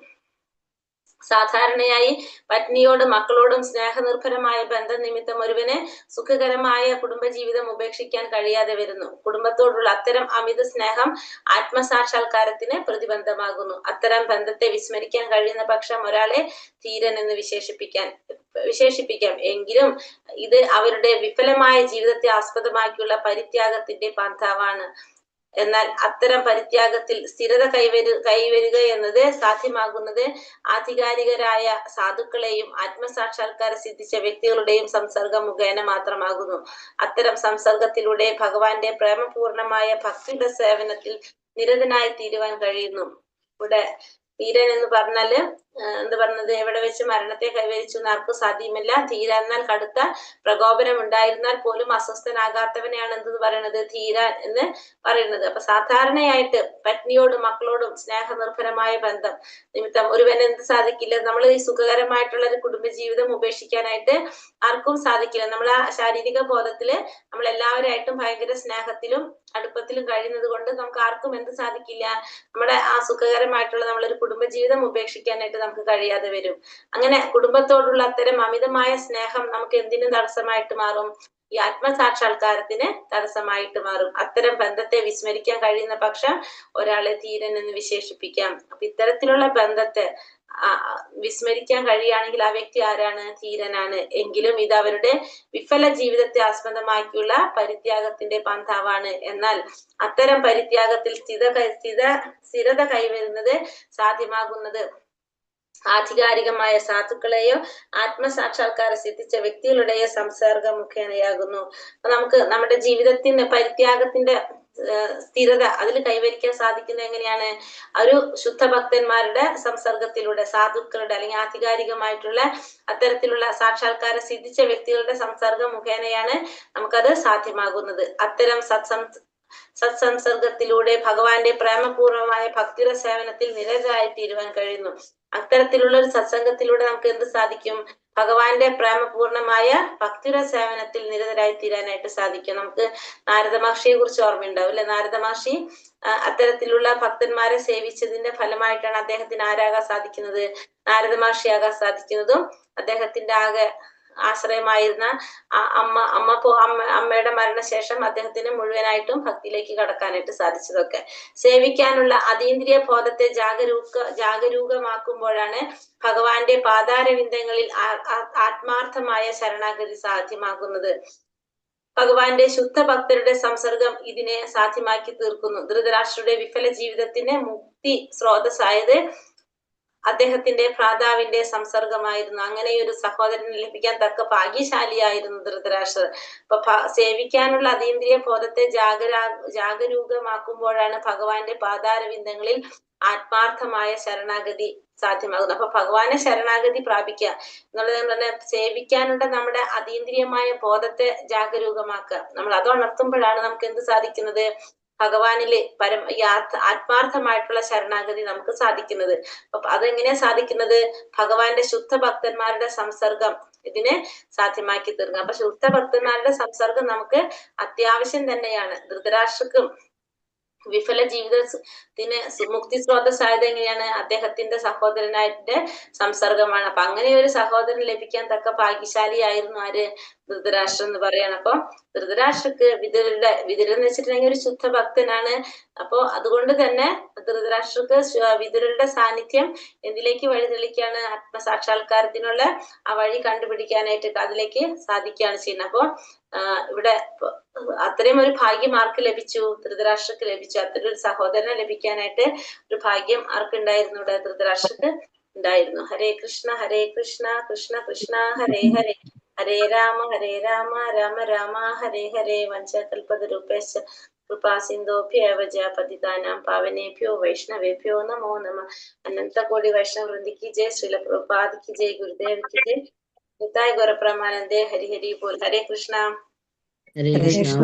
സാധാരണയായി പത്നിയോടും മക്കളോടും സ്നേഹനിർഭരമായ ബന്ധം നിമിത്തം ഒരുവന് സുഖകരമായ കുടുംബജീവിതം ഉപേക്ഷിക്കാൻ കഴിയാതെ വരുന്നു. കുടുംബത്തോടുള്ള അത്തരം അമിത സ്നേഹം ആത്മസാക്ഷാത്കാരത്തിന് പ്രതിബന്ധമാകുന്നു. അത്തരം ബന്ധത്തെ വിസ്മരിക്കാൻ കഴിയുന്ന പക്ഷം ഒരാളെ ധീരൻ എന്ന് വിശേഷിപ്പിക്കാം. എങ്കിലും ഇത് അവരുടെ വിഫലമായ ജീവിതത്തെ ആസ്പദമാക്കിയുള്ള പരിത്യാഗത്തിന്റെ പന്ഥാവാണ്. എന്നാൽ അത്തരം പരിത്യാഗത്തിൽ സ്ഥിരത കൈവരുക എന്നത് സാധ്യമാകുന്നത് ആധികാരികരായ സാധുക്കളെയും ആത്മസാക്ഷാത്കാരം സിദ്ധിച്ച വ്യക്തികളുടെയും സംസർഗം മുഖേന മാത്രമാകുന്നു. അത്തരം സംസർഗത്തിലൂടെ ഭഗവാന്റെ പ്രേമപൂർണമായ ഭക്തിയുടെ സേവനത്തിൽ നിരതനായി തീരുവാൻ കഴിയുന്നു. ഇവിടെ ധീരൻ എന്ന് പറഞ്ഞാല് എന്ത് പറഞ്ഞത്? എവിടെ വെച്ച് മരണത്തെ കൈവരിച്ചു എന്ന് ആർക്കും സാധ്യമല്ല. ധീര എന്നാൽ കടുത്ത പ്രകോപനം ഉണ്ടായിരുന്നാൽ പോലും അസ്വസ്ഥനാകാത്തവനെയാണ് എന്തെന്ന് പറയുന്നത്? ധീര എന്ന് പറയുന്നത്. അപ്പൊ സാധാരണയായിട്ട് പത്നിയോടും മക്കളോടും സ്നേഹനിർഭരമായ ബന്ധം നിമിത്തം ഒരുവൻ എന്ത് സാധിക്കില്ല? നമ്മൾ ഈ സുഖകരമായിട്ടുള്ള ഒരു കുടുംബജീവിതം ഉപേക്ഷിക്കാനായിട്ട് ആർക്കും സാധിക്കില്ല. നമ്മൾ ആ ശാരീരിക ബോധത്തില് നമ്മൾ എല്ലാവരായിട്ടും ഭയങ്കര സ്നേഹത്തിലും അടുപ്പത്തിലും കഴിയുന്നത് കൊണ്ട് നമുക്ക് ആർക്കും എന്ത് സാധിക്കില്ല? നമ്മുടെ ആ സുഖകരമായിട്ടുള്ള നമ്മളൊരു കുടുംബജീവിതം ഉപേക്ഷിക്കാനായിട്ട് നമുക്ക് കഴിയാതെ വരും. അങ്ങനെ കുടുംബത്തോടുള്ള അത്തരം അമിതമായ സ്നേഹം നമുക്ക് എന്തിനു തടസ്സമായിട്ട് മാറും? ഈ ആത്മസാക്ഷാത്കാരത്തിന് തടസ്സമായിട്ട് മാറും. അത്തരം ബന്ധത്തെ വിസ്മരിക്കാൻ കഴിയുന്ന പക്ഷം ഒരാളെ ധീരൻ എന്ന് വിശേഷിപ്പിക്കാം. അപ്പൊ ഇത്തരത്തിലുള്ള ബന്ധത്തെ വിസ്മരിക്കാൻ കഴിയുകയാണെങ്കിൽ ആ വ്യക്തി ആരാണ്? ധീരനാണ്. എങ്കിലും ഇത് അവരുടെ വിഫല ജീവിതത്തെ ആസ്പദമാക്കിയുള്ള പരിത്യാഗത്തിന്റെ പന്ഥാവാണ്. എന്നാൽ അത്തരം പരിത്യാഗത്തിൽ സ്ഥിരത കൈവരുന്നത് സാധ്യമാകുന്നത് ആധികാരികമായ സാധുക്കളെയോ ആത്മസാക്ഷാത്കാരം സിദ്ധിച്ച വ്യക്തികളുടെയോ സംസർഗം മുഖേനയാകുന്നു. നമുക്ക് നമ്മുടെ ജീവിതത്തിന്റെ പരിത്യാഗത്തിന്റെ സ്ഥിരത അതിൽ കൈവരിക്കാൻ സാധിക്കുന്നത് എങ്ങനെയാണ്? ഒരു ശുദ്ധ ഭക്തന്മാരുടെ സംസർഗത്തിലൂടെ, സാധുക്കളുടെ അല്ലെങ്കിൽ ആധികാരികമായിട്ടുള്ള അത്തരത്തിലുള്ള സാക്ഷാത്കാരം സിദ്ധിച്ച വ്യക്തികളുടെ സംസർഗം മുഖേനയാണ് നമുക്കത് സാധ്യമാകുന്നത്. അത്തരം സത്സംസർഗത്തിലൂടെ ഭഗവാന്റെ പ്രേമപൂർവമായ ഭക്തിയുടെ സേവനത്തിൽ നിരതരായി തീരുവാൻ കഴിയുന്നു. അത്തരത്തിലുള്ള ഒരു സത്സംഗത്തിലൂടെ നമുക്ക് എന്ത് സാധിക്കും? ഭഗവാന്റെ പ്രേമപൂർണമായ ഭക്തിയുടെ സേവനത്തിൽ നിരതരായി തീരാനായിട്ട് സാധിക്കും. നമുക്ക് നാരദ മഹർഷിയെ കുറിച്ച് ഓർമ്മയുണ്ടാവും അല്ലെ? നാരദ മഹർഷി അത്തരത്തിലുള്ള ഭക്തന്മാരെ സേവിച്ചതിന്റെ ഫലമായിട്ടാണ് അദ്ദേഹത്തിന് ആരാകാൻ സാധിക്കുന്നത്? നാരദ മഹർഷിയാകാൻ സാധിക്കുന്നതും അദ്ദേഹത്തിന്റെ ആകെ ആശ്രയമായിരുന്ന അമ്മയുടെ മരണശേഷം അദ്ദേഹത്തിന് മുഴുവനായിട്ടും ഭക്തിയിലേക്ക് കടക്കാനായിട്ട് സാധിച്ചതൊക്കെ സേവിക്കാനുള്ള അതീന്ദ്രിയ ബോധത്തെ ജാഗരൂകമാക്കുമ്പോഴാണ് ഭഗവാന്റെ പാതാരവിന്ദങ്ങളിൽ ആത്മാർത്ഥമായ ശരണാഗതി സാധ്യമാകുന്നത്. ഭഗവാന്റെ ശുദ്ധ ഭക്തരുടെ സംസർഗം ഇതിനെ സാധ്യമാക്കി തീർക്കുന്നു. ധൃതരാഷ്ട്രയുടെ വിഫല ജീവിതത്തിന് മുക്തി സ്രോതസ്സായത് അദ്ദേഹത്തിന്റെ ഭ്രാതാവിന്റെ സംസർഗമായിരുന്നു. അങ്ങനെ ഒരു സഹോദരന് ലഭിക്കാൻ തക്ക ഭാഗ്യശാലിയായിരുന്നു ധൃതരാഷ്ട്രർ. അപ്പൊ സേവിക്കാനുള്ള അതീന്ദ്രിയ ബോധത്തെ ജാഗരൂകമാക്കുമ്പോഴാണ് ഭഗവാന്റെ പാതാരവിന്ദങ്ങളിൽ ആത്മാർത്ഥമായ ശരണാഗതി സാധ്യമാകുന്നത്. അപ്പൊ ഭഗവാനെ ശരണാഗതി പ്രാപിക്കുക എന്നുള്ളത് തന്നെ സേവിക്കാനുള്ള നമ്മുടെ അതീന്ദ്രിയമായ ബോധത്തെ ജാഗരൂകമാക്കുക. നമ്മൾ അത് ഉണർത്തുമ്പോഴാണ് നമുക്ക് എന്ത് സാധിക്കുന്നത്? ഭഗവാനില് ആത്മാർത്ഥമായിട്ടുള്ള ശരണാഗതി നമുക്ക് സാധിക്കുന്നത്. അപ്പൊ അതെങ്ങനെയാ സാധിക്കുന്നത്? ഭഗവാന്റെ ശുദ്ധ ഭക്തന്മാരുടെ സംസർഗം ഇതിനെ സാധ്യമാക്കി തീർക്കുക. അപ്പൊ ശുദ്ധ ഭക്തന്മാരുടെ സംസർഗം നമുക്ക് അത്യാവശ്യം തന്നെയാണ്. ധൃതരാഷ്ട്രക്കും വിഫല ജീവിതത്തിന് മുക്തി സ്രോതസ്സായത് എങ്ങനെയാണ്? അദ്ദേഹത്തിന്റെ സഹോദരനായിട്ട് സംസർഗമാണ്. അപ്പൊ അങ്ങനെ ഒരു സഹോദരൻ ലഭിക്കാൻ തക്ക ഭാഗ്യശാലിയായിരുന്നു ആര്? ധൃതരാഷ്ട്രം എന്ന് പറയാണ്. അപ്പൊ ധൃതരാഷ്ട്രക്ക് വിതുരൻ എന്ന് വെച്ചിട്ടുണ്ടെങ്കിൽ ഒരു ശുദ്ധ ഭക്തനാണ്. അപ്പൊ അതുകൊണ്ട് തന്നെ ധൃതരാഷ്ട്രക്ക് വിതുരരുടെ സാന്നിധ്യം എന്തിലേക്ക് വഴിതെളിക്കാണ്? ആത്മസാക്ഷാത്കാരത്തിനുള്ള ആ വഴി കണ്ടുപിടിക്കാനായിട്ട് അതിലേക്ക് സാധിക്കുകയാണ് ചെയ്യുന്നത്. അപ്പൊ ഇവിടെ അത്രയും ഒരു ഭാഗ്യം ആർക്ക് ലഭിച്ചു? ധൃതരാഷ്ട്രക്ക് ലഭിച്ചു. അത്തരം ഒരു സഹോദരനെ ലഭിക്കാനായിട്ട് ഒരു ഭാഗ്യം ആർക്കുണ്ടായിരുന്നു? ഇവിടെ ധൃതരാഷ്ട്രക്ക് ഉണ്ടായിരുന്നു. ഹരേ കൃഷ്ണ കൃഷ്ണ കൃഷ്ണ ഹരേ ഹരേ, ഹരേ രാമ രാമ രാമ ഹരേ ഹരേ. വഞ്ചകൽപതരൂപേശ്ച കൃപാ സിന്ധോഭ്യേവ പതിതാനാം പാവനേഭ്യോ വൈഷ്ണവേഭ്യോ നമോ നമഃ. അനന്ത കോടി വൈഷ്ണവ വൃന്ദിക്ക് ജയ്. ശ്രീല പ്രഭുപാദിക്ക് ജയ്. ഗുരുദേവ്ക്ക് ജയ്. നിതായ് ഗൗരപ്രമാനന്ദേ. ഹരി ഹരി ബോൽ. ഹരേ കൃഷ്ണ. ഹരേ കൃഷ്ണ.